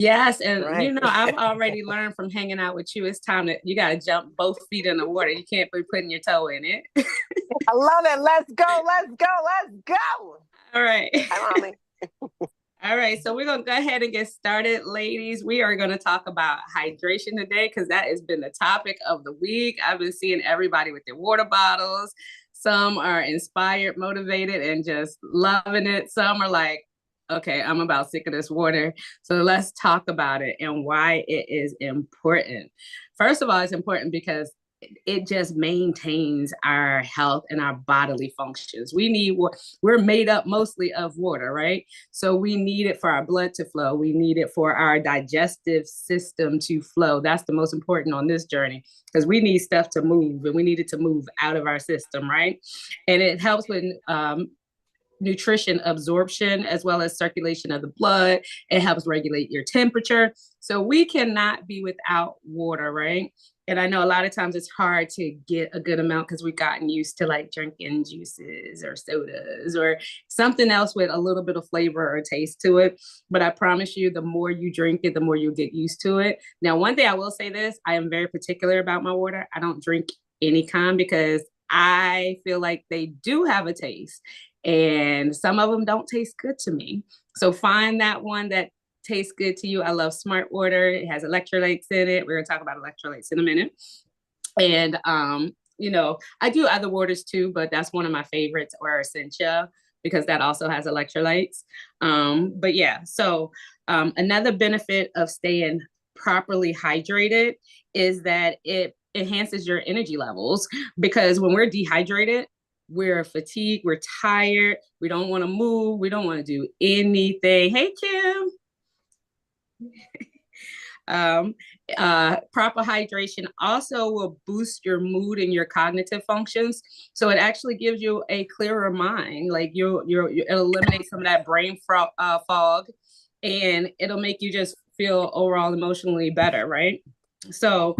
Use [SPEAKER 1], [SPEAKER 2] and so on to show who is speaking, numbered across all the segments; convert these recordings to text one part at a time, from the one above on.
[SPEAKER 1] Yes, and
[SPEAKER 2] Right.
[SPEAKER 1] I've already learned from hanging out with you. It's time that you got to jump both feet in the water. You can't be putting your toe in it.
[SPEAKER 2] I love it. Let's go. Let's go. Let's go.
[SPEAKER 1] All right.
[SPEAKER 2] Hi, mommy.
[SPEAKER 1] All right, so we're going to go ahead and get started, ladies. We are going to talk about hydration today because that has been the topic of the week. I've been seeing everybody with their water bottles. Some are inspired, motivated, and just loving it. Some are like, okay, I'm about sick of this water. So let's talk about it and why it is important. First of all, it's important because it just maintains our health and our bodily functions. We're made up mostly of water, right? So we need it for our blood to flow. We need it for our digestive system to flow. That's the most important on this journey because we need stuff to move and we need it to move out of our system, right? And it helps with nutrition absorption as well as circulation of the blood. It helps regulate your temperature. So we cannot be without water, right? And I know a lot of times it's hard to get a good amount because we've gotten used to like drinking juices or sodas or something else with a little bit of flavor or taste to it. But I promise you, the more you drink it, the more you get used to it. Now, one thing I will say this, I am very particular about my water. I don't drink any kind because I feel like they do have a taste and some of them don't taste good to me. So find that one that tastes good to you. I love Smart Water. It has electrolytes in it. We're going to talk about electrolytes in a minute. And, I do other waters too, but that's one of my favorites, or Essentia, because that also has electrolytes. But yeah, so another benefit of staying properly hydrated is that it enhances your energy levels because when we're dehydrated, we're fatigued, we're tired, we don't want to move, we don't want to do anything. Hey, Kim. um, Proper hydration also will boost your mood and your cognitive functions. So it actually gives you a clearer mind. Like it'll eliminate some of that fog, and it'll make you just feel overall emotionally better, right? So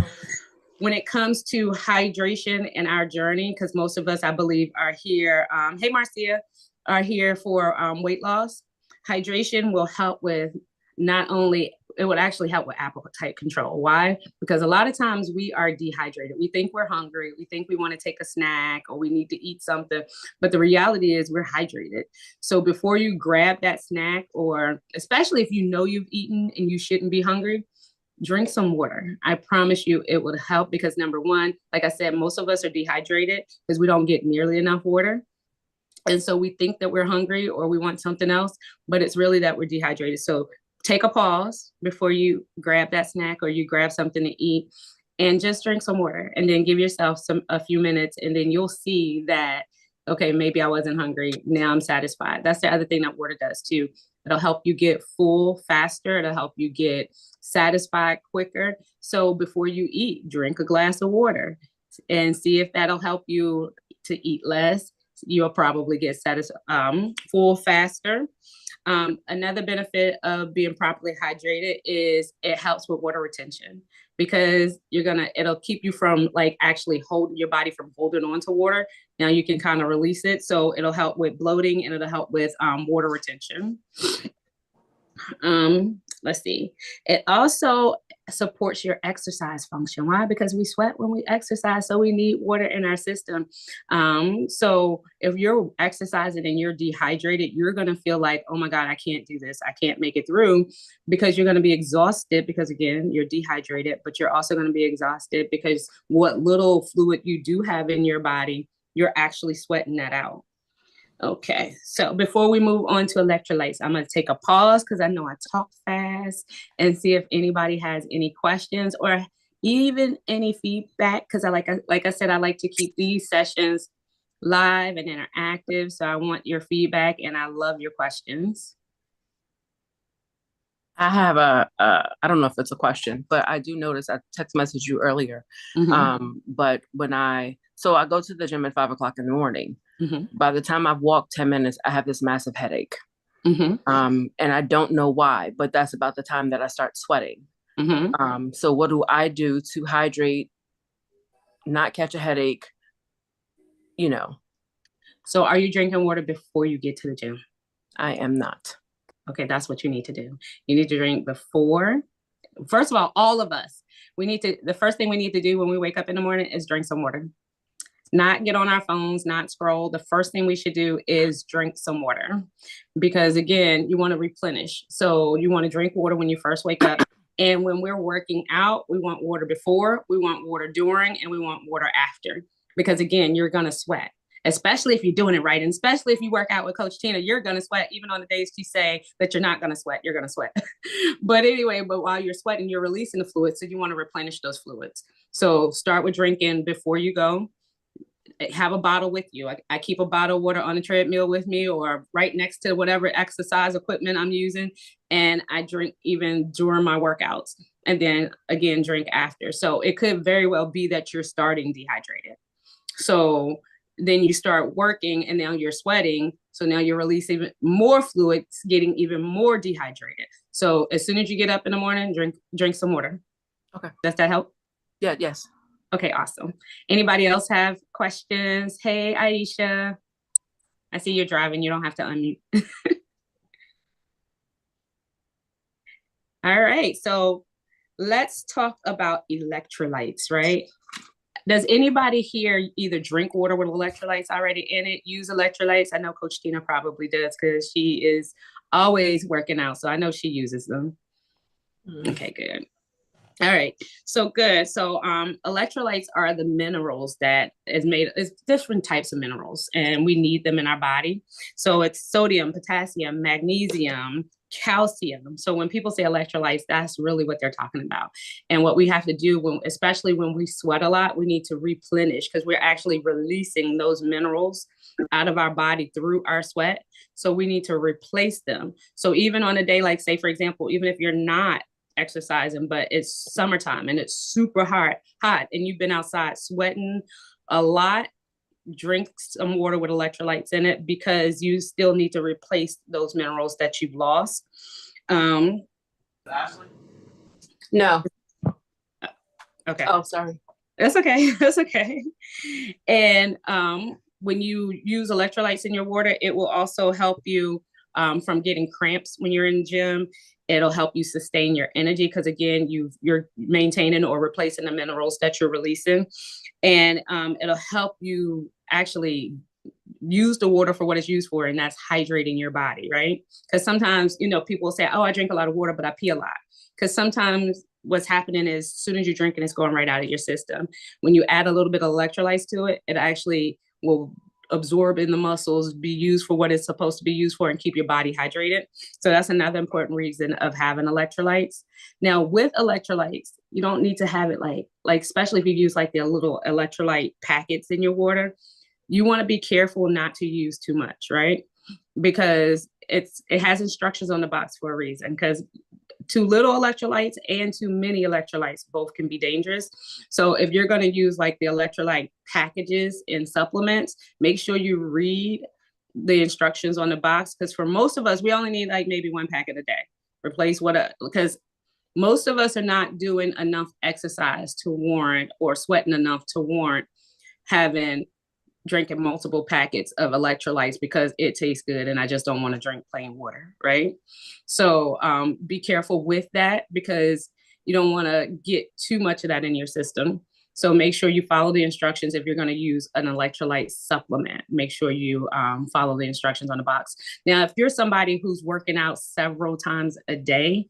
[SPEAKER 1] when it comes to hydration and our journey, because most of us, I believe, are here. Hey, Marcia, are here for weight loss. Hydration will help with not only it would actually help with appetite control. Why? Because a lot of times we are dehydrated. We think we're hungry. We think we want to take a snack or we need to eat something. But the reality is we're hydrated. So before you grab that snack, or especially if you know you've eaten and you shouldn't be hungry, drink some water. I promise you it would help because number one, like I said, most of us are dehydrated because we don't get nearly enough water. And so we think that we're hungry or we want something else, but it's really that we're dehydrated. So take a pause before you grab that snack or you grab something to eat and just drink some water and then give yourself a few minutes and then you'll see that, okay, maybe I wasn't hungry. Now I'm satisfied. That's the other thing that water does too. It'll help you get full faster. It'll help you get satisfied quicker. So before you eat, drink a glass of water and see if that'll help you to eat less. You'll probably get full faster. Another benefit of being properly hydrated is it helps with water retention because it'll keep you from like actually holding your body from holding on to water. Now you can kind of release it. So it'll help with bloating and it'll help with water retention. Let's see. It also supports your exercise function. Why? Because we sweat when we exercise, so we need water in our system. So if you're exercising and you're dehydrated, you're going to feel like, oh my God, I can't do this. I can't make it through because you're going to be exhausted because again, you're dehydrated, but you're also going to be exhausted because what little fluid you do have in your body, you're actually sweating that out. Okay, so before we move on to electrolytes, I'm going to take a pause because I know I talk fast and see if anybody has any questions or even any feedback because like I said, I like to keep these sessions live and interactive. So I want your feedback and I love your questions.
[SPEAKER 3] I have I don't know if it's a question, but I do notice I text messaged you earlier. But I go to the gym at 5 o'clock in the morning. By the time I've walked 10 minutes, I have this massive headache. And I don't know why, but that's about the time that I start sweating. So what do I do to hydrate, not catch a headache,
[SPEAKER 1] So are you drinking water before you get to the gym?
[SPEAKER 3] I am not.
[SPEAKER 1] Okay, that's what you need to do. You need to drink before. First of all of us, the first thing we need to do when we wake up in the morning is drink some water. Not get on our phones, not scroll. The first thing we should do is drink some water because, again, you want to replenish. So you want to drink water when you first wake up. And when we're working out, we want water before, we want water during, and we want water after. Because, again, you're going to sweat, especially if you're doing it right. And especially if you work out with Coach Tina, you're going to sweat. Even on the days she say that you're not going to sweat, you're going to sweat. But anyway, while you're sweating, you're releasing the fluids. So you want to replenish those fluids. So start with drinking before you go. Have a bottle with you. I keep a bottle of water on the treadmill with me or right next to whatever exercise equipment I'm using. And I drink even during my workouts and then again, drink after. So it could very well be that you're starting dehydrated. So then you start working and now you're sweating. So now you're releasing more fluids, getting even more dehydrated. So as soon as you get up in the morning, drink some water.
[SPEAKER 3] Okay.
[SPEAKER 1] Does that help?
[SPEAKER 3] Yeah, yes.
[SPEAKER 1] Okay, awesome. Anybody else have questions? Hey, Aisha. I see you're driving. You don't have to unmute. All right, so let's talk about electrolytes, right? Does anybody here either drink water with electrolytes already in it, use electrolytes? I know Coach Tina probably does because she is always working out, so I know she uses them. Okay, good. All right, so good. So electrolytes are the minerals that it's different types of minerals, and we need them in our body. So it's sodium, potassium, magnesium, calcium. So when people say electrolytes, that's really what they're talking about. And what we have to do, especially when we sweat a lot, we need to replenish because we're actually releasing those minerals out of our body through our sweat. So we need to replace them. So even on a day like, say, for example, even if you're not exercising, but it's summertime and it's super hot and you've been outside sweating a lot, drink some water with electrolytes in it because you still need to replace those minerals that you've lost.
[SPEAKER 3] Ashley? No.
[SPEAKER 1] Okay.
[SPEAKER 3] Oh, sorry.
[SPEAKER 1] That's okay. That's okay. And when you use electrolytes in your water, it will also help you from getting cramps when you're in the gym. It'll help you sustain your energy because, again, you're maintaining or replacing the minerals that you're releasing. And it'll help you actually use the water for what it's used for, and that's hydrating your body, right? Because sometimes, people say, oh, I drink a lot of water, but I pee a lot. Because sometimes what's happening is as soon as you drink it, it's going right out of your system. When you add a little bit of electrolytes to it, it actually will absorb in the muscles, be used for what it's supposed to be used for, and keep your body hydrated. So that's another important reason of having electrolytes. Now, with electrolytes, you don't need to have it like especially if you use like the little electrolyte packets in your water, you want to be careful not to use too much, right? Because it has instructions on the box for a reason, because too little electrolytes and too many electrolytes both can be dangerous. So if you're going to use like the electrolyte packages in supplements, make sure you read the instructions on the box, because for most of us, we only need like maybe one packet a day. Because most of us are not doing enough exercise to warrant, or sweating enough to warrant drinking multiple packets of electrolytes because it tastes good and I just don't want to drink plain water, right? So be careful with that because you don't want to get too much of that in your system. So make sure you follow the instructions. If you're going to use an electrolyte supplement, make sure you follow the instructions on the box. Now, if you're somebody who's working out several times a day,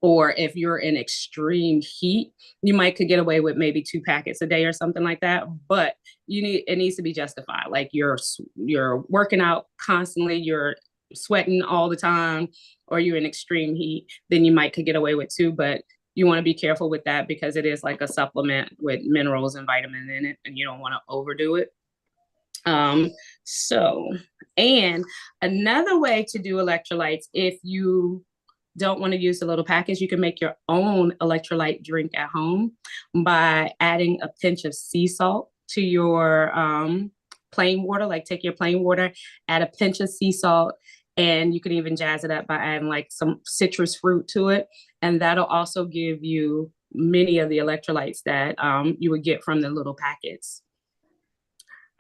[SPEAKER 1] or if you're in extreme heat, you could get away with maybe 2 packets a day or something like that. But it needs to be justified. Like you're working out constantly, you're sweating all the time, or you're in extreme heat, then you could get away with 2. But you want to be careful with that because it is like a supplement with minerals and vitamins in it, and you don't want to overdo it. And another way to do electrolytes, if you don't want to use the little package, you can make your own electrolyte drink at home by adding a pinch of sea salt to your plain water. Like take your plain water, add a pinch of sea salt, and you can even jazz it up by adding like some citrus fruit to it. And that'll also give you many of the electrolytes that you would get from the little packets.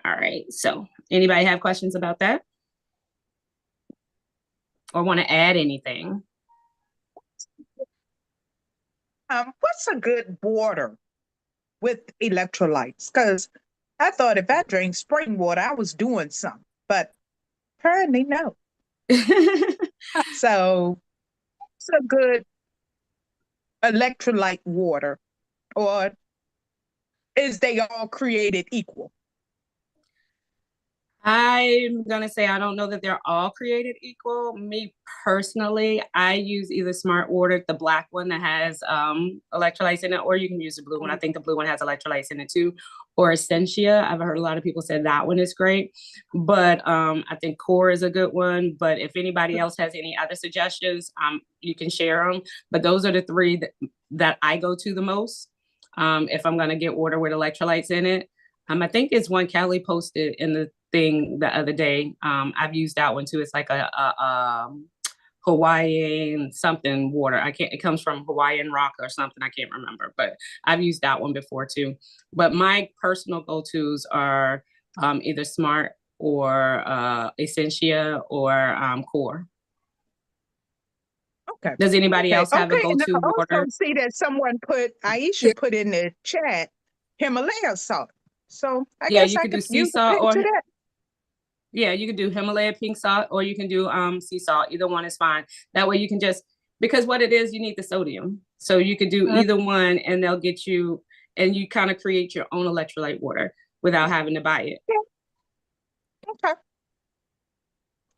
[SPEAKER 1] All right, so anybody have questions about that? or want to add anything.
[SPEAKER 2] What's a good water with electrolytes? Because I thought if I drank spring water, I was doing something, but apparently no. So it's a good electrolyte water, or is they all created equal?
[SPEAKER 1] I'm gonna say I don't know that they're all created equal. Me personally, I use either Smart Water, the black one that has electrolytes in it, or you can use the blue one. I think the blue one has electrolytes in it too, or Essentia. I've heard a lot of people say that one is great, but I think Core is a good one. But if anybody else has any other suggestions, you can share them. But those are the three that I go to the most if I'm gonna get water with electrolytes in it. I think it's one Kelly posted in the thing the other day. I've used that one too. It's like a Hawaiian something water. It comes from Hawaiian rock or something. I can't remember, but I've used that one before too. But my personal go-tos are either Smart or Essentia or Core.
[SPEAKER 2] Okay.
[SPEAKER 1] Does anybody else have a go-to
[SPEAKER 2] and I
[SPEAKER 1] water?
[SPEAKER 2] also see that someone Aisha put in the chat Himalaya salt. So I guess
[SPEAKER 1] you
[SPEAKER 2] I
[SPEAKER 1] could do
[SPEAKER 2] could
[SPEAKER 1] sea
[SPEAKER 2] use a
[SPEAKER 1] salt
[SPEAKER 2] pinch
[SPEAKER 1] or
[SPEAKER 2] of that.
[SPEAKER 1] yeah, you could do Himalaya pink salt or you can do sea salt. Either one is fine. That way you can just, because what it is, you need the sodium. So you could do either one and they'll get you, and you kind of create your own electrolyte water without having to buy it.
[SPEAKER 2] Yeah. Okay.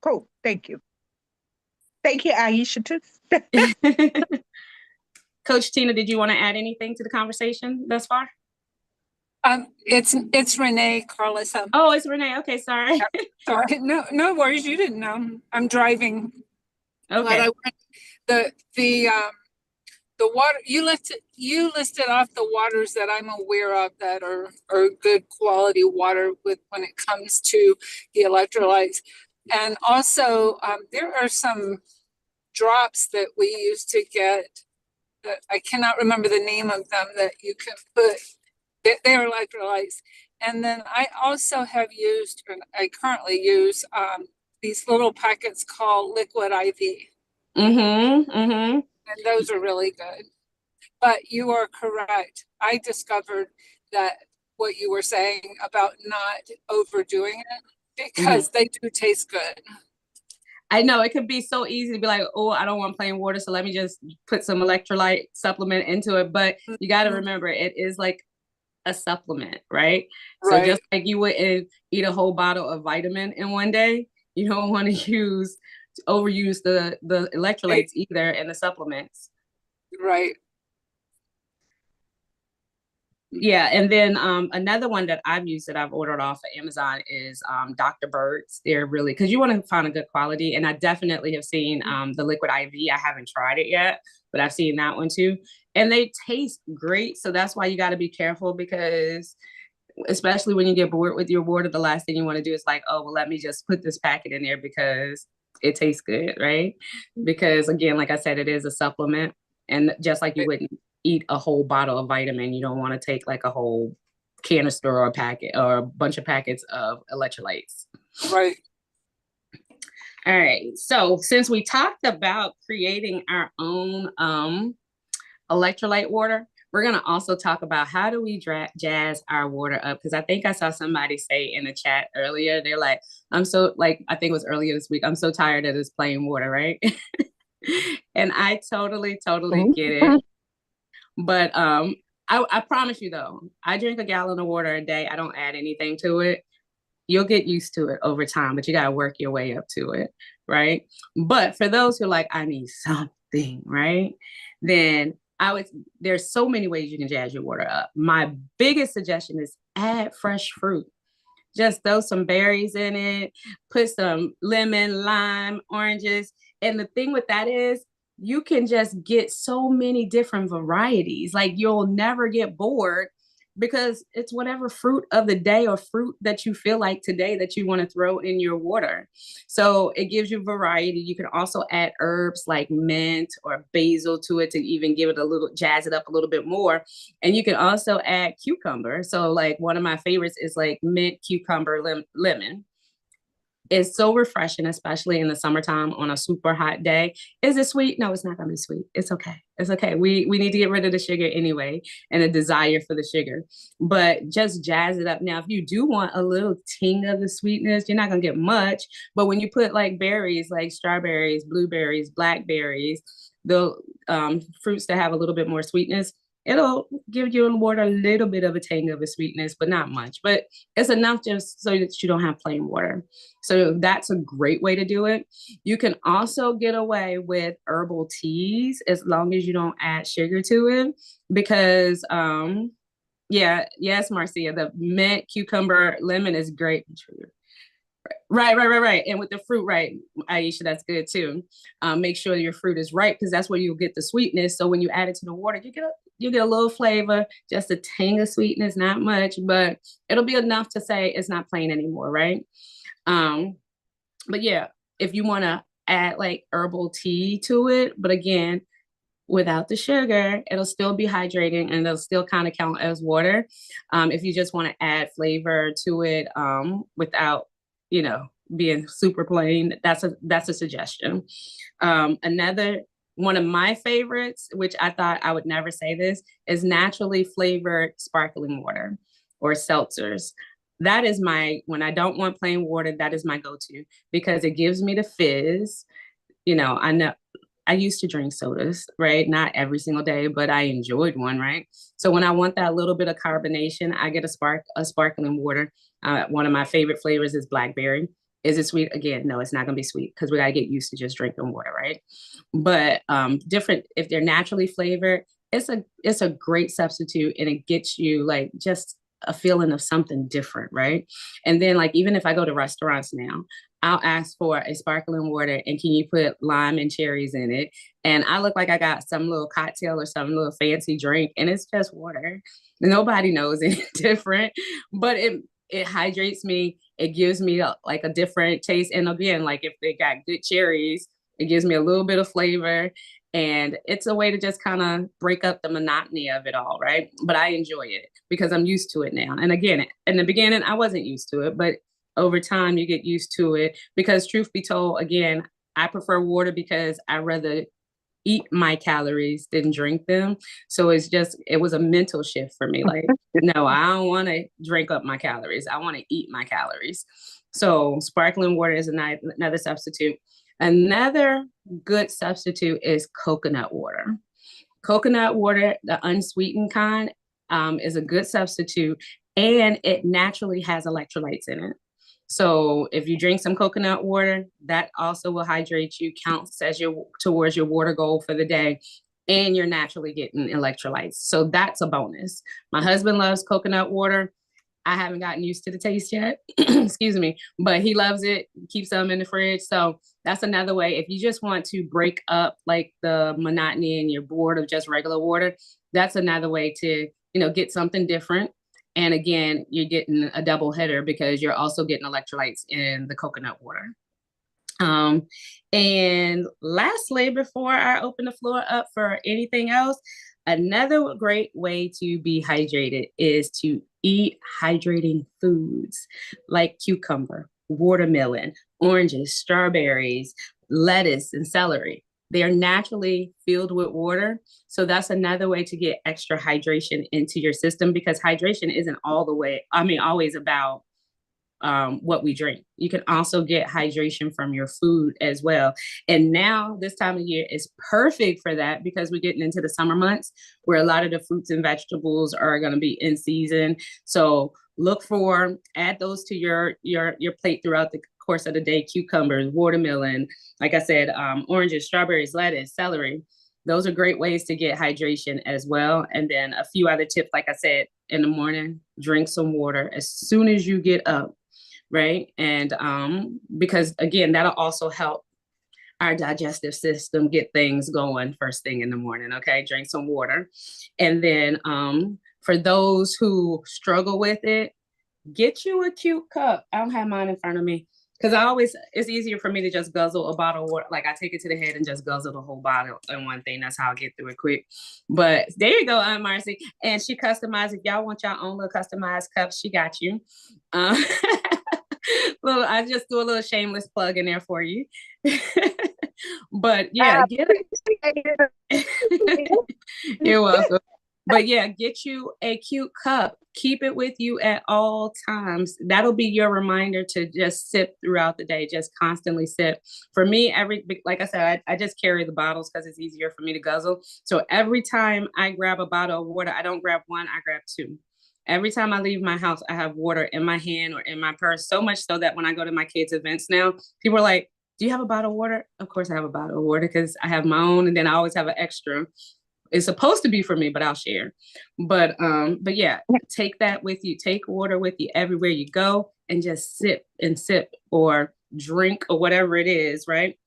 [SPEAKER 2] Cool. Thank you. Thank you, Aisha, too.
[SPEAKER 1] Coach Tina, did you want to add anything to the conversation thus far?
[SPEAKER 4] It's Renee, Carlissa.
[SPEAKER 1] Oh, it's Renee. Okay, sorry.
[SPEAKER 4] Sorry, no worries. You didn't know. I'm driving.
[SPEAKER 1] Okay.
[SPEAKER 4] But the water you listed off the waters that I'm aware of that are good quality water with when it comes to the electrolytes, and also there are some drops that we used to get that I cannot remember the name of them that you can put. They're electrolytes. And then I also have used, and I currently use these little packets called liquid IV. And those are really good. But you are correct. I discovered that what you were saying about not overdoing it, because they do taste good.
[SPEAKER 1] I know it could be so easy to be like, oh, I don't want plain water, so let me just put some electrolyte supplement into it. But you got to remember, it is like a supplement, right? So just like you wouldn't eat a whole bottle of vitamin in one day, you don't want to overuse the electrolytes either and the supplements.
[SPEAKER 4] Right.
[SPEAKER 1] Yeah, and then another one that I've used that I've ordered off of Amazon is Dr. Bird's. They're really, because you want to find a good quality, and I definitely have seen the liquid IV. I haven't tried it yet, but I've seen that one too, and they taste great. So that's why you got to be careful, because especially when you get bored with your water, the last thing you want to do is like, oh, well, let me just put this packet in there because it tastes good, right? Because again, like I said, it is a supplement, and just like you wouldn't eat a whole bottle of vitamin, you don't want to take like a whole canister or a packet or a bunch of packets of electrolytes.
[SPEAKER 4] Right.
[SPEAKER 1] All right. So since we talked about creating our own electrolyte water, we're going to also talk about how do we jazz our water up? Because I think I saw somebody say in the chat earlier, they're like, I think it was earlier this week, I'm so tired of this plain water, right? And I totally get it. But I promise you though, I drink a gallon of water a day. I don't add anything to it. You'll get used to it over time, but you got to work your way up to it, right? But for those who are like, I need something, right? Then there's so many ways you can jazz your water up. My biggest suggestion is add fresh fruit. Just throw some berries in it, put some lemon, lime, oranges. And the thing with that is, you can just get so many different varieties. Like you'll never get bored because it's whatever fruit of the day or fruit that you feel like today that you want to throw in your water. So it gives you variety. You can also add herbs like mint or basil to it to even give it jazz it up a little bit more. And you can also add cucumber. So like one of my favorites is like mint, cucumber, lemon. It's so refreshing, especially in the summertime on a super hot day. Is it sweet? No, it's not gonna be sweet. It's okay. It's okay. We need to get rid of the sugar anyway and a desire for the sugar. But just jazz it up. Now, if you do want a little ting of the sweetness, you're not gonna get much. But when you put like berries, like strawberries, blueberries, blackberries, the fruits that have a little bit more sweetness, it'll give your water a little bit of a tang of a sweetness, but not much. But it's enough just so that you don't have plain water. So that's a great way to do it. You can also get away with herbal teas as long as you don't add sugar to it, because yeah, yes, Marcia, the mint, cucumber, lemon is great. Right. And with the fruit, right, Aisha, that's good too. Make sure your fruit is ripe, because that's where you'll get the sweetness. So when you add it to the water, you get a little flavor, just a tang of sweetness, not much, but it'll be enough to say it's not plain anymore, right? But yeah, if you want to add like herbal tea to it, but again, without the sugar, it'll still be hydrating and it'll still kind of count as water. If you just want to add flavor to it, without, being super plain, that's a suggestion. Another one of my favorites, which I thought I would never say this, is naturally flavored sparkling water or seltzers. That is when I don't want plain water, that is my go-to, because it gives me the fizz. I know I used to drink sodas, right? Not every single day, but I enjoyed one, right? So when I want that little bit of carbonation, I get a sparkling water. One of my favorite flavors is blackberry. Is it sweet? Again, no, it's not gonna be sweet, because we gotta get used to just drinking water, right? But different, if they're naturally flavored, it's a great substitute, and it gets you like just a feeling of something different, right? And then like, even if I go to restaurants now, I'll ask for a sparkling water, and can you put lime and cherries in it? And I look like I got some little cocktail or some little fancy drink, and it's just water. Nobody knows any different, but it hydrates me. It gives me like a different taste. And again, like if they got good cherries, it gives me a little bit of flavor. And it's a way to just kind of break up the monotony of it all, right? But I enjoy it because I'm used to it now. And again, in the beginning, I wasn't used to it, but over time you get used to it, because truth be told, again, I prefer water because I rather eat my calories than drink them. So it was a mental shift for me. Like, no, I don't want to drink up my calories. I want to eat my calories. So sparkling water is another substitute. Another good substitute is coconut water. Coconut water, the unsweetened kind, is a good substitute, and it naturally has electrolytes in it. So if you drink some coconut water, that also will hydrate you, counts as towards your water goal for the day, and you're naturally getting electrolytes. So that's a bonus. My husband loves coconut water. I haven't gotten used to the taste yet, excuse me, but he loves it, keeps them in the fridge. So that's another way. If you just want to break up like the monotony and you're bored of just regular water, that's another way to, get something different. And again, you're getting a double header because you're also getting electrolytes in the coconut water. And lastly, before I open the floor up for anything else, another great way to be hydrated is to eat hydrating foods like cucumber, watermelon, oranges, strawberries, lettuce, and celery. They are naturally filled with water. So that's another way to get extra hydration into your system, because hydration isn't always about what we drink. You can also get hydration from your food as well. And now this time of year is perfect for that, because we're getting into the summer months where a lot of the fruits and vegetables are going to be in season. So add those to your plate throughout the course of the day. Cucumbers, watermelon, like I said, oranges, strawberries, lettuce, celery. Those are great ways to get hydration as well. And then a few other tips, like I said, in the morning, drink some water as soon as you get up, right? And because again, that'll also help our digestive system get things going first thing in the morning. Okay, drink some water. And then for those who struggle with it, get you a cute cup. I don't have mine in front of me, because it's easier for me to just guzzle a bottle of water. Like I take it to the head and just guzzle the whole bottle in one thing. That's how I get through it quick. But there you go, Aunt Marcy. And she customized. If y'all want your own little customized cups, she got you. Well, I just do a little shameless plug in there for you. But yeah, get it. You're welcome. But yeah, get you a cute cup. Keep it with you at all times. That'll be your reminder to just sip throughout the day. Just constantly sip. For me, like I said, I just carry the bottles because it's easier for me to guzzle. So every time I grab a bottle of water, I don't grab one, I grab two. Every time I leave my house, I have water in my hand or in my purse. So much so that when I go to my kids' events now, people are like, do you have a bottle of water? Of course I have a bottle of water because I have my own, and then I always have an extra. It's supposed to be for me, but I'll share. But yeah, take that with you. Take water with you everywhere you go and just sip and sip or drink or whatever it is, right?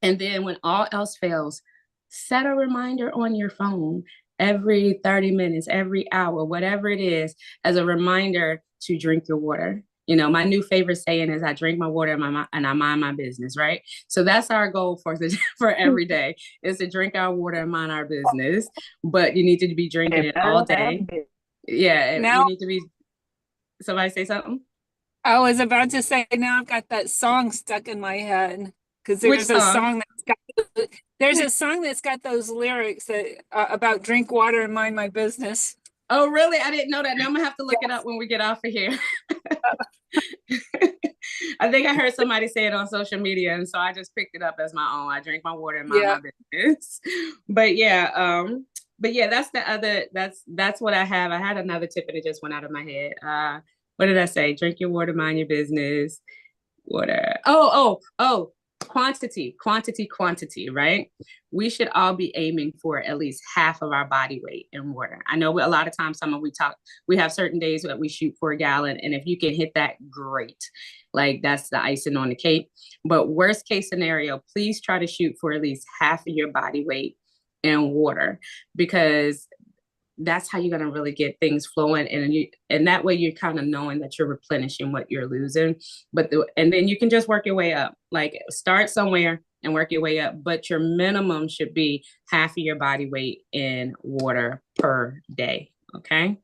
[SPEAKER 1] And then when all else fails, set a reminder on your phone every 30 minutes, every hour, whatever it is, as a reminder to drink your water. You know, my new favorite saying is I drink my water and I mind my business, right? So that's our goal for every day is to drink our water and mind our business. But you need to be drinking it all day. Yeah,
[SPEAKER 4] now,
[SPEAKER 1] you need to be, somebody say something?
[SPEAKER 4] I was about to say, now I've got that song stuck in my head. Because there's a song that's got those lyrics that about drink water and mind my business.
[SPEAKER 1] Oh, really? I didn't know that. Now I'm gonna have to look it up when we get off of here. I think I heard somebody say it on social media, and so I just picked it up as my own. I drink my water and mind my business. But yeah, that's what I have. I had another tip and it just went out of my head. What did I say? Drink your water, mind your business. Water. Oh. Quantity, right? We should all be aiming for at least half of our body weight in water. I know a lot of times we have certain days that we shoot for a gallon, and if you can hit that, great. Like that's the icing on the cake. But worst case scenario, please try to shoot for at least half of your body weight in water, because that's how you're going to really get things flowing. And that way you're kind of knowing that you're replenishing what you're losing. And then you can just work your way up, like start somewhere and work your way up. But your minimum should be half of your body weight in water per day. Okay.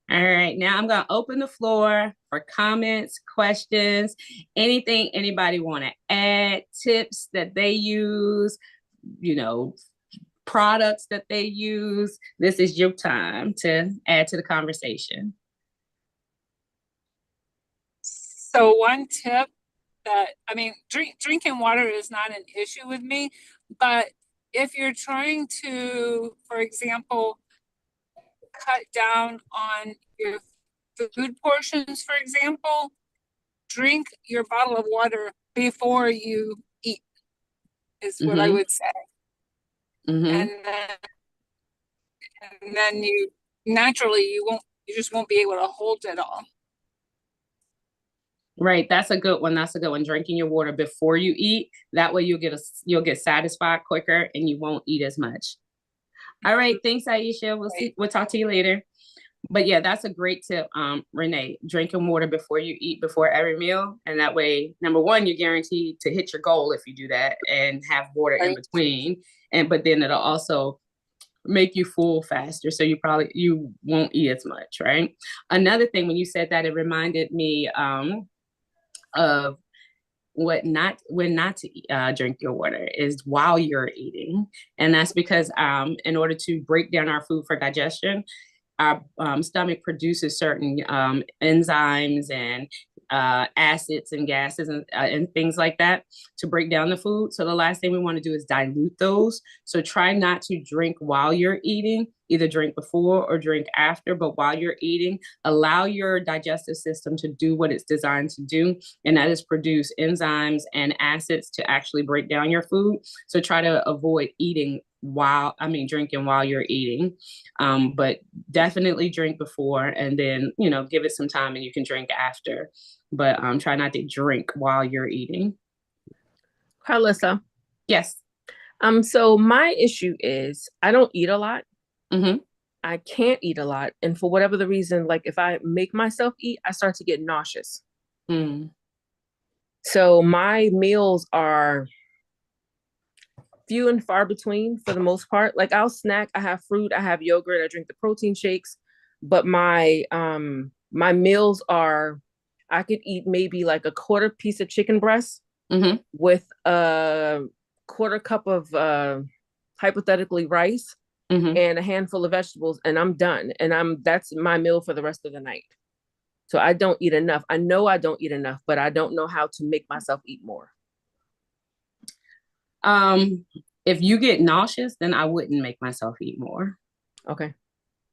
[SPEAKER 1] All right. Now I'm going to open the floor for comments, questions, anything anybody want to add, tips that they use, products that they use. This is your time to add to the conversation.
[SPEAKER 4] So one tip drinking water is not an issue with me, but if you're trying to, for example, cut down on your food portions, for example, drink your bottle of water before you eat, is what I would say. And then you just won't be able to hold it all.
[SPEAKER 1] Right. That's a good one. Drinking your water before you eat. That way you'll get satisfied quicker and you won't eat as much. All right. Thanks, Aisha. We'll talk to you later. But yeah, that's a great tip, Renee. Drinking water before you eat, before every meal. And that way, number one, you're guaranteed to hit your goal if you do that and have water in between. But then it'll also make you full faster. So you won't eat as much, right? Another thing, when you said that, it reminded me of when not to drink your water is while you're eating. And that's because in order to break down our food for digestion, our stomach produces certain enzymes and acids and gases and things like that to break down the food. So the last thing we want to do is dilute those. So try not to drink while you're eating, either drink before or drink after, but while you're eating, allow your digestive system to do what it's designed to do. And that is produce enzymes and acids to actually break down your food. So try to avoid drinking while you're eating, but definitely drink before and then, give it some time and you can drink after, but try not to drink while you're eating.
[SPEAKER 3] Carlissa.
[SPEAKER 1] Yes.
[SPEAKER 3] So my issue is I don't eat a lot. I can't eat a lot. And for whatever the reason, like if I make myself eat, I start to get nauseous. So my meals are few and far between for the most part. Like I'll snack, I have fruit, I have yogurt, I drink the protein shakes, but my meals are I could eat maybe like a quarter piece of chicken breast with a quarter cup of hypothetically rice and a handful of vegetables, and I'm done. And that's my meal for the rest of the night. So I don't eat enough. I know I don't eat enough, but I don't know how to make myself eat more.
[SPEAKER 1] If you get nauseous, then I wouldn't make myself eat more.
[SPEAKER 3] Okay.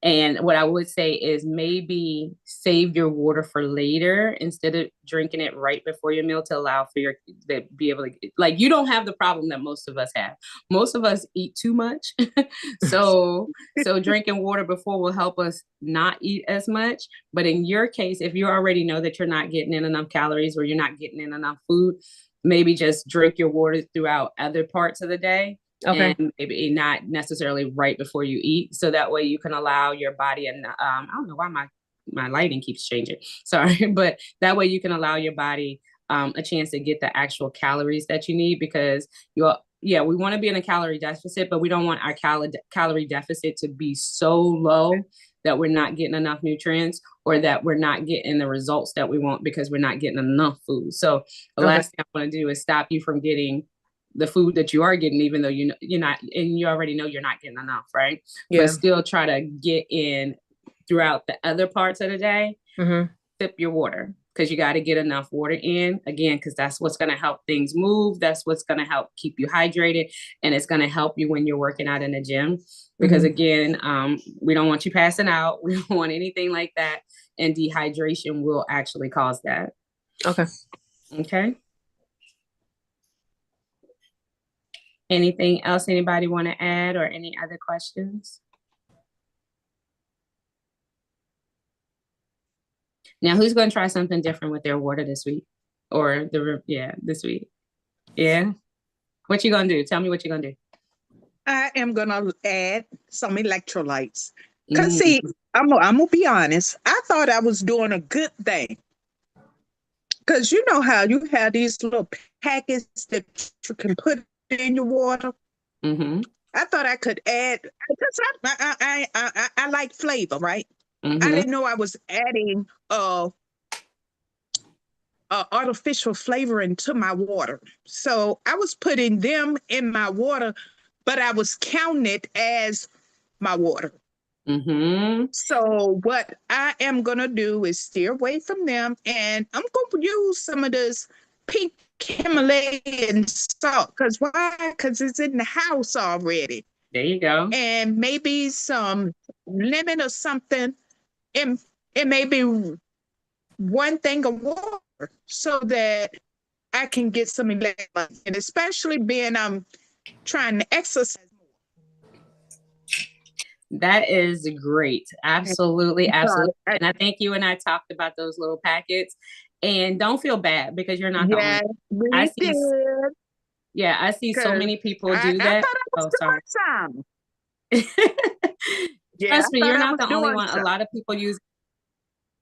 [SPEAKER 1] And what I would say is maybe save your water for later instead of drinking it right before your meal, to allow for your to be able to, like, you don't have the problem that most of us have. Most of us eat too much. so drinking water before will help us not eat as much. But in your case, if you already know that you're not getting in enough calories or you're not getting in enough food, maybe just drink your water throughout other parts of the day. Okay. And maybe not necessarily right before you eat. So that way you can allow your body, and I don't know why my lighting keeps changing. Sorry. But that way you can allow your body a chance to get the actual calories that you need, because we want to be in a calorie deficit, but we don't want our calorie deficit to be so low that we're not getting enough nutrients, or that we're not getting the results that we want because we're not getting enough food. So the last thing I want to do is stop you from getting the food that you are getting, even though you're not, and you already know you're not getting enough, right? Yeah. But still try to get in throughout the other parts of the day. Sip your water, because you got to get enough water in, again, because that's what's going to help things move. That's what's going to help keep you hydrated, and it's going to help you when you're working out in the gym, because again, we don't want you passing out. We don't want anything like that, and dehydration will actually cause that. Okay. Anything else anybody want to add, or any other questions? Now, who's going to try something different with their water this week? Or this week. Yeah. What you going to do? Tell me what you're going to do.
[SPEAKER 2] I am going to add some electrolytes. Because see, I'm going to be honest. I thought I was doing a good thing. Because you know how you have these little packets that you can put in your water. I thought I could add, because I like flavor, right? I didn't know I was adding artificial flavoring to my water. So I was putting them in my water, but I was counting it as my water. So what I am going to do is steer away from them, and I'm going to use some of this pink Himalayan salt. Because why? Because it's in the house already.
[SPEAKER 1] There you go.
[SPEAKER 2] And maybe some lemon or something. And maybe one thing of water, so that I can get some electrolytes. And especially being I'm trying to exercise more.
[SPEAKER 1] That is great. Absolutely. Absolutely. And I think you and I talked about those little packets. And don't feel bad, because you're not the only. I see so many people do that.
[SPEAKER 2] Some.
[SPEAKER 1] Trust me, you're not the only one. A lot of people use.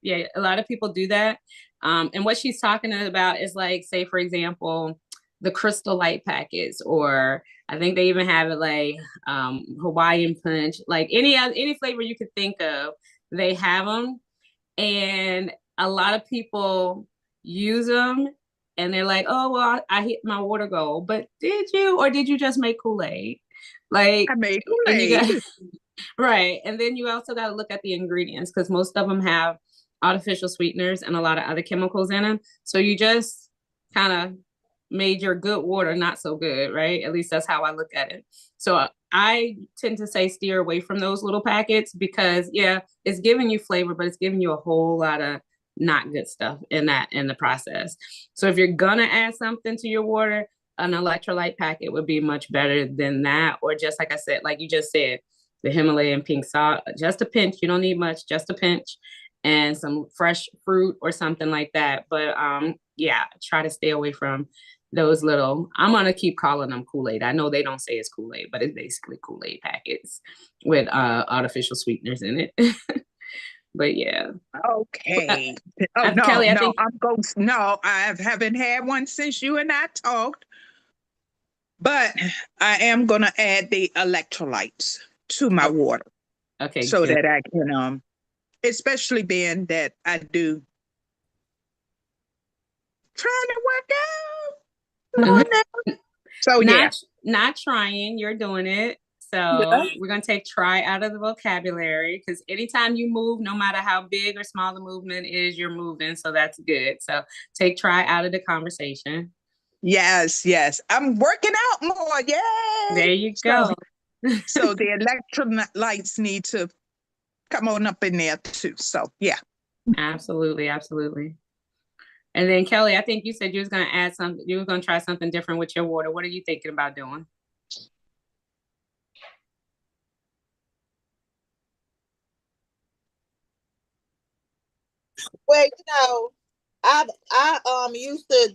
[SPEAKER 1] Yeah, a lot of people do that. And what she's talking about is, like, say for example, the Crystal Light packets, or I think they even have it like Hawaiian Punch, like any flavor you could think of, they have them. And a lot of people use them, and they're like, oh, well, I hit my water goal. But did you, or did you just make Kool-Aid? Like,
[SPEAKER 2] I made Kool-Aid.
[SPEAKER 1] Right. And then you also got to look at the ingredients, because most of them have artificial sweeteners and a lot of other chemicals in them. So you just kind of made your good water not so good, right? At least that's how I look at it. So I tend to say steer away from those little packets, because it's giving you flavor, but it's giving you a whole lot of not good stuff in the process. So if you're gonna add something to your water, an electrolyte packet would be much better than that. Or just like I said, like you just said, the Himalayan pink salt, just a pinch. You don't need much, just a pinch, and some fresh fruit or something like that. But try to stay away from those little, I'm gonna keep calling them Kool-Aid. I know they don't say it's Kool-Aid, but it's basically Kool-Aid packets with artificial sweeteners in it. But yeah.
[SPEAKER 2] Okay.
[SPEAKER 1] Kelly,
[SPEAKER 2] I haven't had one since you and I talked. But I am gonna add the electrolytes to my water.
[SPEAKER 1] Okay.
[SPEAKER 2] So that I can especially being that I do trying to work out. Come on now. So
[SPEAKER 1] not trying, you're doing it. So we're going to take try out of the vocabulary, because anytime you move, no matter how big or small the movement is, you're moving. So that's good. So take try out of the conversation.
[SPEAKER 2] Yes. I'm working out more. Yay.
[SPEAKER 1] There you go.
[SPEAKER 2] So the electrolytes need to come on up in there too. So yeah.
[SPEAKER 1] Absolutely. And then Kelly, I think you said you was going to add something. You were going to try something different with your water. What are you thinking about doing?
[SPEAKER 5] Well, I used to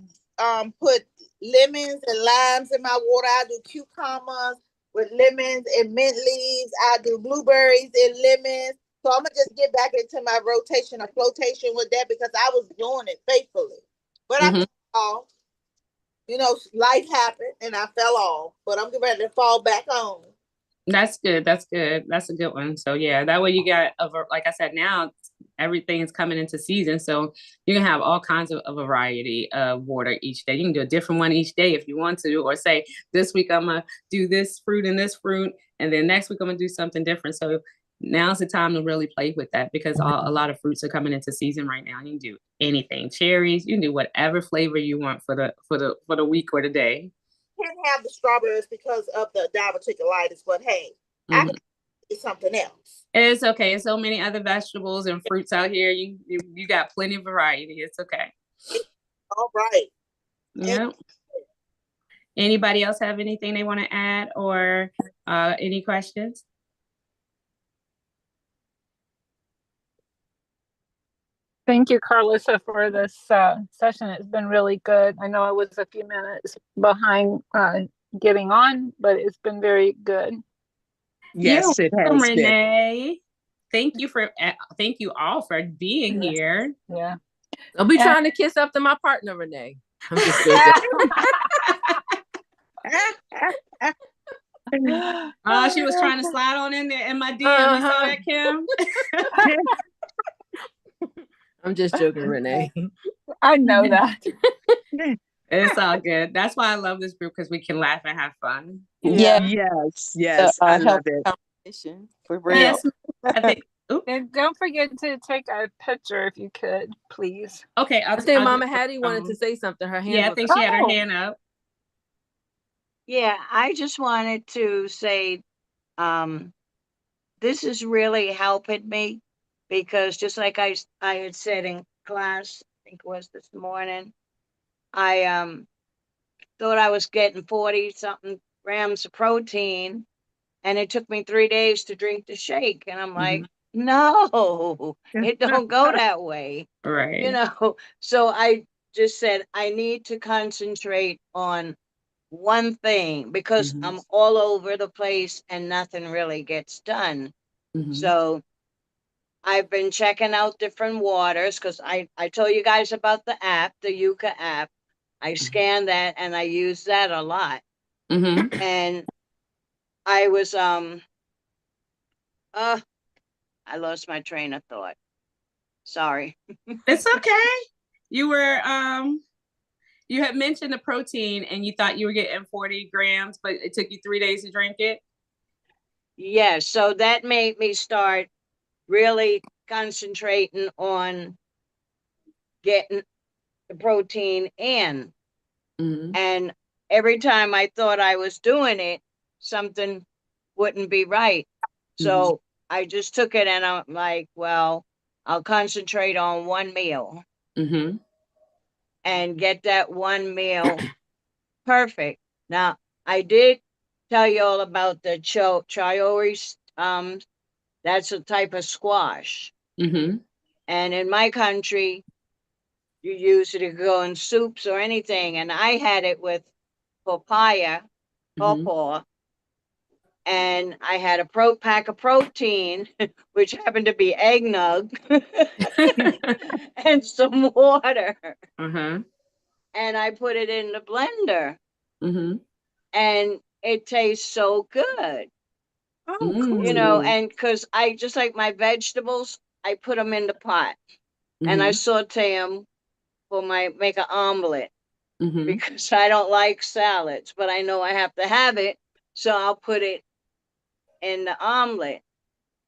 [SPEAKER 5] put lemons and limes in my water. I do cucumbers with lemons and mint leaves. I do blueberries and lemons. So I'm gonna just get back into my rotation or flotation with that, because I was doing it faithfully. But I fell off. Life happened and I fell off. But I'm getting ready to fall back on.
[SPEAKER 1] That's good. That's a good one. So yeah, that way you got, like I said, now everything is coming into season. So you can have all kinds of a variety of water each day. You can do a different one each day if you want to, or say this week I'm going to do this fruit, and then next week I'm going to do something different. So now's the time to really play with that, because a lot of fruits are coming into season right now. You can do anything, cherries, you can do whatever flavor you want for the week or the day.
[SPEAKER 5] Can't have the strawberries because of the diverticulitis, but hey, I can do something else.
[SPEAKER 1] It's okay. There's so many other vegetables and fruits out here. You got plenty of variety. It's okay.
[SPEAKER 5] All right.
[SPEAKER 1] Yeah. Anybody else have anything they want to add, or any questions?
[SPEAKER 4] Thank you, Carlissa, for this session. It's been really good. I know I was a few minutes behind getting on, but it's been very good.
[SPEAKER 2] Yes, it has
[SPEAKER 1] Renee. Thank you all for being here.
[SPEAKER 3] Yeah. I'll be trying to kiss up to my partner, Renee. I'm just joking.
[SPEAKER 1] She was trying to slide on in there in my DM. You saw that, Kim?
[SPEAKER 3] I'm just joking, Renee.
[SPEAKER 4] I know that.
[SPEAKER 1] It's all good. That's why I love this group, because we can laugh and have fun.
[SPEAKER 2] Yeah. Yes. I love it.
[SPEAKER 5] Conversation for real.
[SPEAKER 1] Yes, I think.
[SPEAKER 4] And don't forget to take a picture if you could, please.
[SPEAKER 1] Okay.
[SPEAKER 3] I think Mama Hattie wanted to say something. Her hand.
[SPEAKER 1] Yeah, I think she had her hand up.
[SPEAKER 6] Yeah, I just wanted to say this is really helping me, because just like I had said in class, I think it was this morning, I thought I was getting 40-something grams of protein, and it took me 3 days to drink the shake. And I'm like, no, it don't go that way.
[SPEAKER 1] Right.
[SPEAKER 6] So I just said, I need to concentrate on one thing, because I'm all over the place and nothing really gets done. So I've been checking out different waters, because I told you guys about the app, the Yucca app. I scan that and I use that a lot. And I was I lost my train of thought. Sorry.
[SPEAKER 1] It's okay. You were you had mentioned the protein and you thought you were getting 40 grams, but it took you 3 days to drink it.
[SPEAKER 6] Yeah, so that made me start really concentrating on getting the protein in. And every time I thought I was doing it, something wouldn't be right. So I just took it and I'm like, well, I'll concentrate on one meal and get that one meal perfect. Now, I did tell you all about the chayote. That's a type of squash. And in my country, you use it to go in soups or anything. And I had it with papaya, pawpaw, and I had a pack of protein, which happened to be eggnog, and some water. And I put it in the blender. And it tastes so good.
[SPEAKER 2] Oh, cool.
[SPEAKER 6] And because I just like my vegetables, I put them in the pot and I saute them for make an omelet because I don't like salads, but I know I have to have it. So I'll put it in the omelet.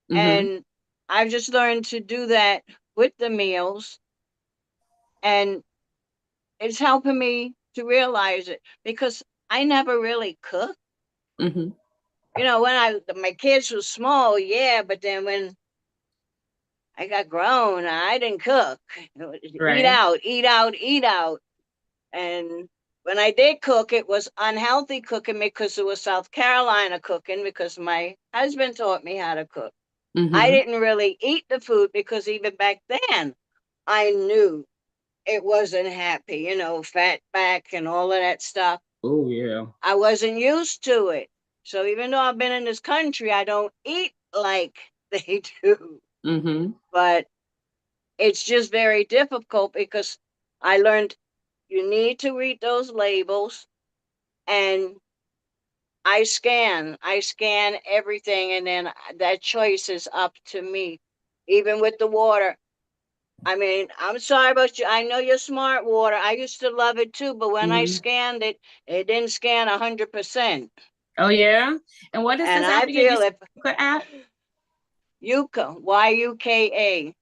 [SPEAKER 6] And I've just learned to do that with the meals. And it's helping me to realize it because I never really cooked. You know, when my kids were small, yeah, but then when I got grown, I didn't cook. Right. Eat out. And when I did cook, it was unhealthy cooking because it was South Carolina cooking because my husband taught me how to cook. I didn't really eat the food because even back then, I knew it wasn't happy, you know, fat back and all of that stuff.
[SPEAKER 1] Oh, yeah.
[SPEAKER 6] I wasn't used to it. So even though I've been in this country, I don't eat like they do. But it's just very difficult because I learned you need to read those labels, and I scan everything, and then that choice is up to me. Even with the water. I mean, I'm sorry about you. I know you're smart water. I used to love it too, but when I scanned it, it didn't scan 100%.
[SPEAKER 1] Oh yeah. And what is
[SPEAKER 6] and
[SPEAKER 1] this app?
[SPEAKER 6] I feel if
[SPEAKER 1] app?
[SPEAKER 6] Yuka, YUKA.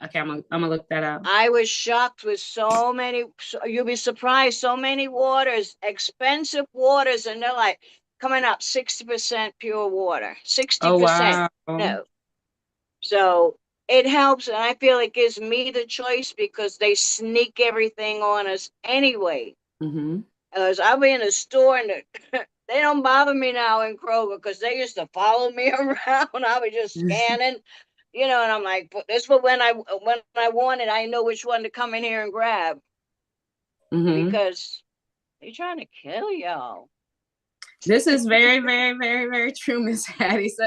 [SPEAKER 1] Okay, I'm gonna look that up.
[SPEAKER 6] I was shocked with so many. You'll be surprised. So many waters, expensive waters, and they're like coming up 60% pure water. 60%.
[SPEAKER 1] Oh, wow.
[SPEAKER 6] No. So it helps, and I feel it gives me the choice because they sneak everything on us anyway. As I'll be in a store and they don't bother me now in Kroger because they used to follow me around. I was just scanning, you know, and I'm like, this for when I want it, I know which one to come in here and grab because they're trying to kill y'all.
[SPEAKER 1] This is very, very, very, very true, Miss Hattie. So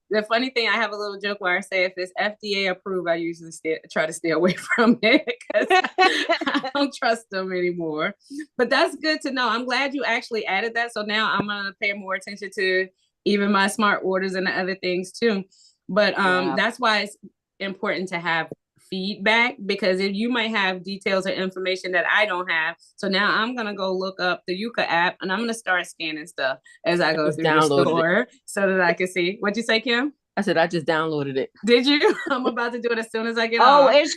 [SPEAKER 1] the funny thing, I have a little joke where I say if it's FDA approved, I usually try to stay away from it because I don't trust them anymore. But that's good to know. I'm glad you actually added that. So now I'm gonna pay more attention to even my smart orders and the other things too. But that's why it's important to have feedback, because if you might have details or information that I don't have. So now I'm gonna go look up the Yuka app and I'm gonna start scanning stuff as I go through the store so that I can see. What'd you say, Kim?
[SPEAKER 3] I said I just downloaded it.
[SPEAKER 1] Did you? I'm about to do it as soon as I get off.
[SPEAKER 6] It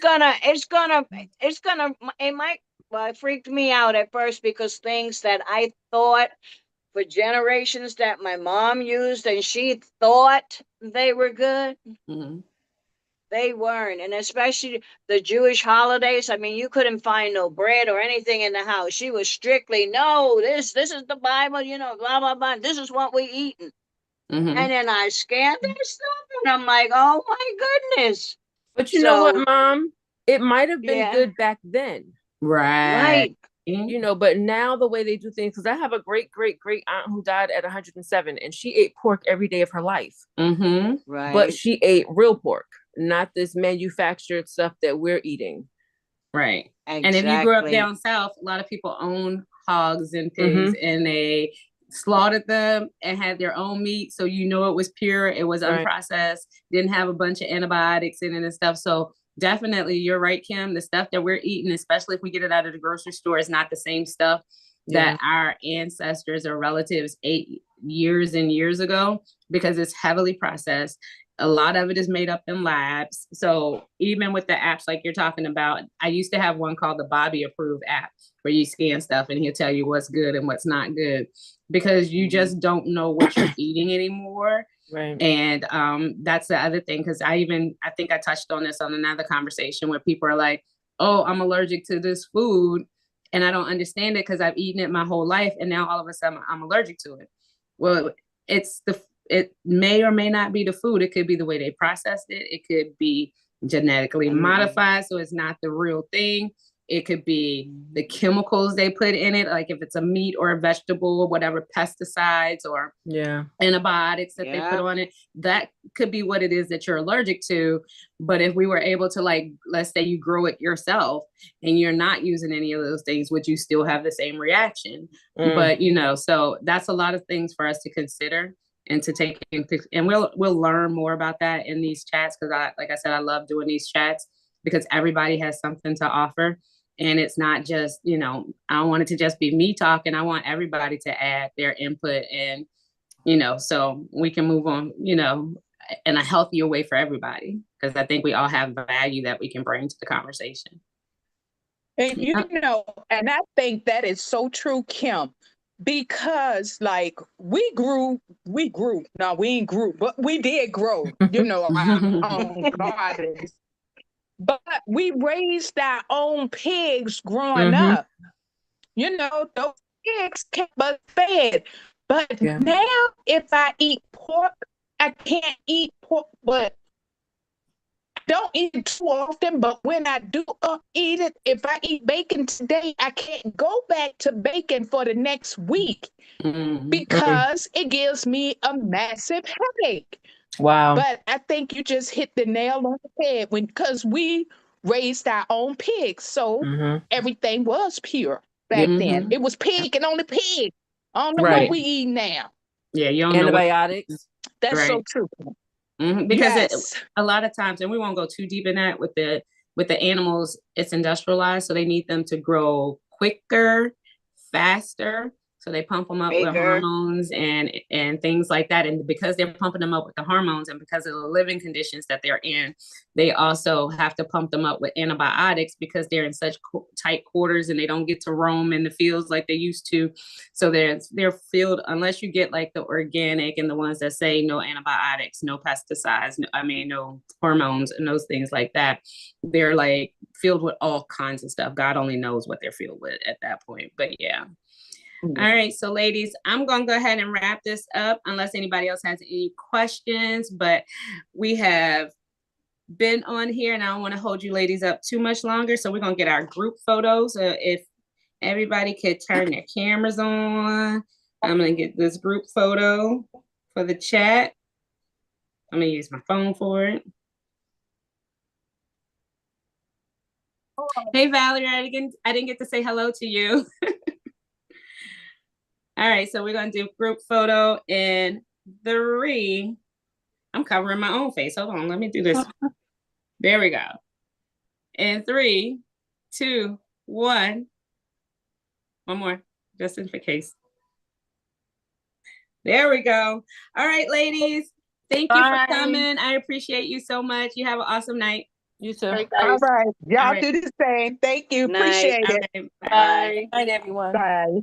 [SPEAKER 6] might, well, it freaked me out at first because things that I thought for generations that my mom used and she thought they were good. They weren't. And especially the Jewish holidays. I mean, you couldn't find no bread or anything in the house. She was strictly, no, this is the Bible, you know, blah, blah, blah. This is what we eating. And then I scanned that stuff and I'm like, oh my goodness.
[SPEAKER 3] But you know what, Mom? It might have been good back then.
[SPEAKER 1] Right.
[SPEAKER 3] You know, but now the way they do things, because I have a great aunt who died at 107 and she ate pork every day of her life.
[SPEAKER 6] Right.
[SPEAKER 3] But she ate real pork, not this manufactured stuff that we're eating.
[SPEAKER 1] Right. Exactly. And if you grew up down south, a lot of people own hogs and pigs and they slaughtered them and had their own meat. So you know it was pure, it was unprocessed, didn't have a bunch of antibiotics in it and stuff. So definitely, you're right, Kim. The stuff that we're eating, especially if we get it out of the grocery store, is not the same stuff that our ancestors or relatives ate years and years ago, because it's heavily processed. A lot of it is made up in labs. So even with the apps like you're talking about, I used to have one called the Bobby Approved app where you scan stuff and he'll tell you what's good and what's not good, because you just don't know what you're eating anymore.
[SPEAKER 3] Right.
[SPEAKER 1] And that's the other thing, because I think I touched on this on another conversation where people are like, oh, I'm allergic to this food and I don't understand it because I've eaten it my whole life and now all of a sudden I'm allergic to it. Well, it may or may not be the food. It could be the way they processed it. It could be genetically modified, so it's not the real thing. It could be the chemicals they put in it, like if it's a meat or a vegetable or whatever, pesticides or antibiotics that they put on it. That could be what it is that you're allergic to. But if we were able to, like, let's say you grow it yourself and you're not using any of those things, would you still have the same reaction? But, you know, so that's a lot of things for us to consider and to take into, and we'll learn more about that in these chats. Cause like I said, I love doing these chats because everybody has something to offer. And it's not just, you know, I don't want it to just be me talking. I want everybody to add their input and, you know, so we can move on, you know, in a healthier way for everybody. Because I think we all have value that we can bring to the conversation.
[SPEAKER 2] And you know, and I think that is so true, Kim, because like we no, we ain't grew, but we did grow, you know, our own gardens. But we raised our own pigs growing up. You know, those pigs kept us fed. But now, if I eat pork, I can't eat pork, but don't eat it too often. But when I do eat it, if I eat bacon today, I can't go back to bacon for the next week because it gives me a massive headache.
[SPEAKER 3] Wow.
[SPEAKER 2] But I think you just hit the nail on the head because we raised our own pigs. So everything was pure back then. It was pig and only pig. I don't know what we eat now.
[SPEAKER 1] Yeah, you don't
[SPEAKER 3] antibiotics.
[SPEAKER 1] know
[SPEAKER 2] That's so true.
[SPEAKER 1] Because a lot of times, and we won't go too deep in that with the animals, it's industrialized. So they need them to grow quicker, faster. So they pump them up with hormones and things like that. And because they're pumping them up with the hormones and because of the living conditions that they're in, they also have to pump them up with antibiotics because they're in such tight quarters and they don't get to roam in the fields like they used to. So they're filled, unless you get like the organic and the ones that say no antibiotics, no pesticides, no hormones and those things like that. They're like filled with all kinds of stuff. God only knows what they're filled with at that point. But yeah. All right, so ladies, I'm going to go ahead and wrap this up unless anybody else has any questions, but we have been on here and I don't want to hold you ladies up too much longer. So we're going to get our group photos. If everybody could turn their cameras on, I'm going to get this group photo for the chat. I'm going to use my phone for it. Hey, Valerie, I didn't get to say hello to you. All right, so we're going to do group photo in 3. I'm covering my own face. Hold on, let me do this. There we go. In 3, 2, 1. One more, just in case. There we go. All right, ladies. Thank you for coming. I appreciate you so much. You have an awesome night.
[SPEAKER 3] You too.
[SPEAKER 2] All right. Y'all do the same. Thank you. Appreciate it.
[SPEAKER 1] Bye.
[SPEAKER 3] Night, everyone.
[SPEAKER 2] Bye.